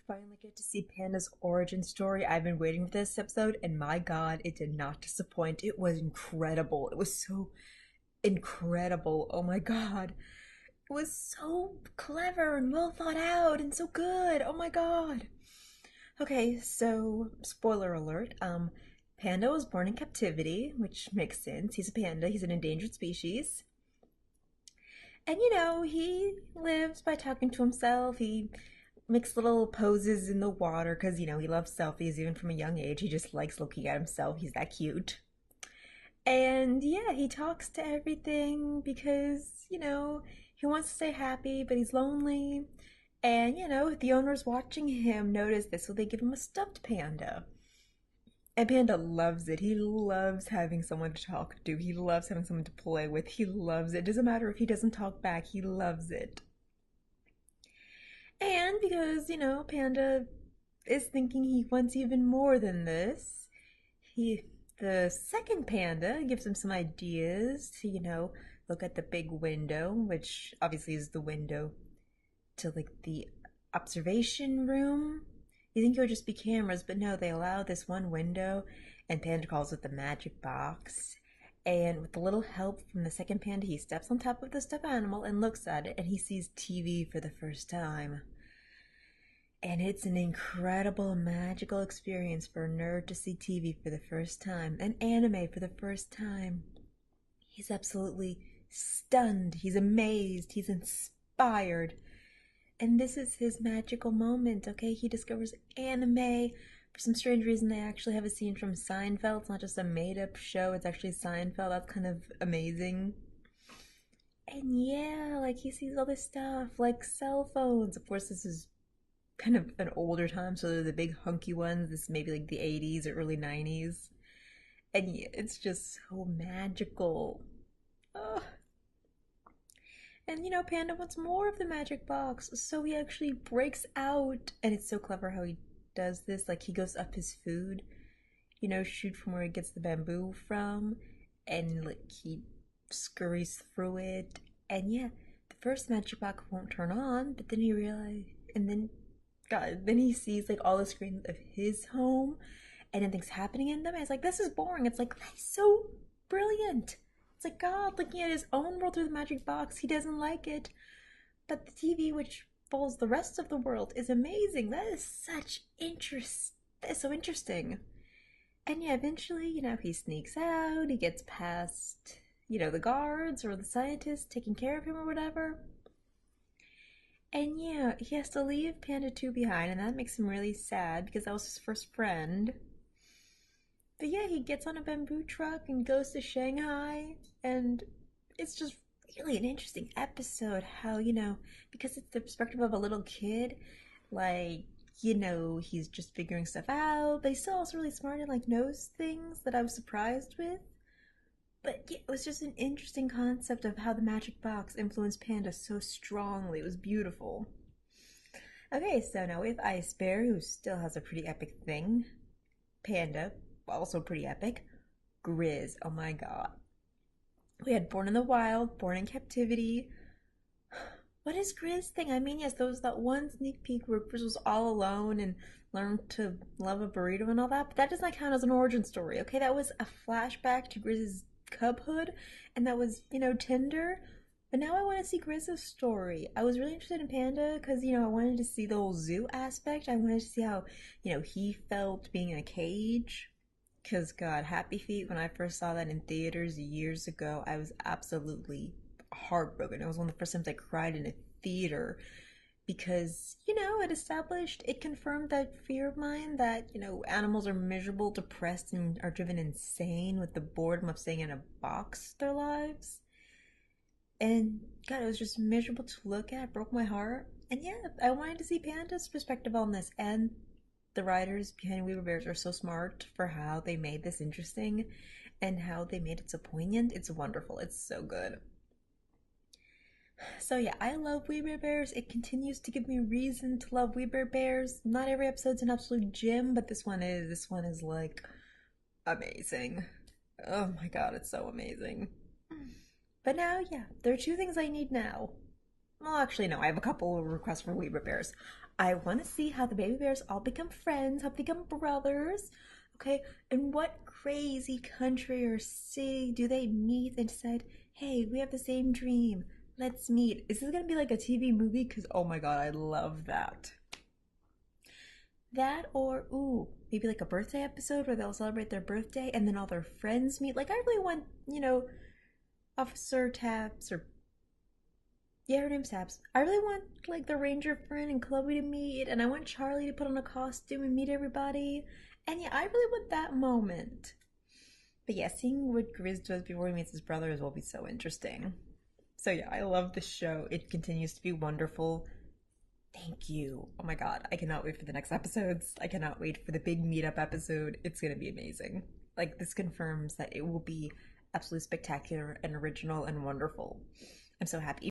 finally get to see Panda's origin story. I've been waiting for this episode, and my god, it did not disappoint. It was incredible. It was so incredible. Oh my god. It was so clever and well thought out and so good. Oh my god. Okay, so spoiler alert. Panda was born in captivity, which makes sense. He's a panda, he's an endangered species. And he lives by talking to himself. He makes little poses in the water because, he loves selfies even from a young age. He just likes looking at himself. He's that cute. And yeah, he talks to everything because, he wants to stay happy, but he's lonely. And, the owners watching him notice this, so they give him a stuffed panda. And Panda loves it. He loves having someone to talk to. He loves having someone to play with. He loves it. Doesn't matter if he doesn't talk back, he loves it. And because, Panda is thinking he wants even more than this, the second panda gives him some ideas to, look at the big window, which obviously is the window to like the observation room. You think it would just be cameras, but no, they allow this one window, and Panda calls it the magic box. And with a little help from the second panda, he steps on top of the stuffed animal and looks at it, and he sees TV for the first time. And it's an incredible, magical experience for a nerd to see TV for the first time, an anime for the first time. He's absolutely stunned, he's amazed, he's inspired. And this is his magical moment, okay? He discovers anime. For some strange reason, they actually have a scene from Seinfeld. It's not just a made-up show, it's actually Seinfeld. That's kind of amazing. And yeah, like he sees all this stuff, like cell phones. Of course, this is kind of an older time, so they're the big hunky ones. This may be like the 80s or early 90s. And yeah, it's just so magical. Ugh. And Panda wants more of the magic box, so he actually breaks out. And it's so clever how he does this. Like, he goes up his food, shoot from where he gets the bamboo from, and like he scurries through it. And yeah, the first magic box won't turn on, but then he realizes, and then, God, then he sees like all the screens of his home, and then things happening in them. And it's like, this is boring. It's like, that's so brilliant. It's like God looking at his own world through the magic box. He doesn't like it. But the TV, which follows the rest of the world, is amazing. That is such interest. That's so interesting. And yeah, eventually, he sneaks out. He gets past, the guards or the scientists taking care of him or whatever. And yeah, he has to leave Panda 2 behind, and that makes him really sad because that was his first friend. But yeah, he gets on a bamboo truck and goes to Shanghai, and it's just really an interesting episode how, because it's the perspective of a little kid, like, he's just figuring stuff out, but he's still also really smart and, like, knows things that I was surprised with. But yeah, it was just an interesting concept of how the magic box influenced Panda so strongly. It was beautiful. Okay, so now we have Ice Bear, who still has a pretty epic thing. Panda, also pretty epic. Grizz, oh my god. We had Born in the Wild, Born in Captivity. What is Grizz thing? I mean, yes, there was that one sneak peek where Grizz was all alone and learned to love a burrito and all that, but that does not count as an origin story, okay? That was a flashback to Grizz's cubhood, and that was, tender. But now I want to see Grizz's story. I was really interested in Panda because, I wanted to see the whole zoo aspect. I wanted to see how, he felt being in a cage. Because, God, Happy Feet, when I first saw that in theaters years ago, I was absolutely heartbroken. It was one of the first times I cried in a theater because, it confirmed that fear of mine that, animals are miserable, depressed, and are driven insane with the boredom of staying in a box their lives. And, God, it was just miserable to look at. It broke my heart. And yeah, I wanted to see Panda's perspective on this, and the writers behind Weaver Bears are so smart for how they made this interesting and how they made it so poignant. It's wonderful. It's so good. So yeah, I love Weaver Bears. It continues to give me reason to love Weaver Bears. Not every episode's an absolute gem, but this one is. This one is like amazing. Oh my god, it's so amazing. But now, yeah, there are two things I need now. Well, actually, no, I have a couple of requests for Weaver Bears. I want to see how the baby bears all become friends, how they become brothers. Okay, in what crazy country or city do they meet and decide, hey, we have the same dream. Let's meet. Is this gonna be like a TV movie? Because oh my god, I love that. That or ooh, maybe like a birthday episode where they'll celebrate their birthday and then all their friends meet. Like I really want, Officer Taps or yeah, her name's Taps. I really want like the ranger friend and Chloe to meet, and I want Charlie to put on a costume and meet everybody. And yeah, I really want that moment. But yeah, seeing what Grizz does before he meets his brothers will be so interesting. So yeah, I love this show. It continues to be wonderful. Thank you. Oh my god, I cannot wait for the next episodes. I cannot wait for the big meetup episode. It's gonna be amazing. Like, this confirms that it will be absolutely spectacular and original and wonderful. I'm so happy.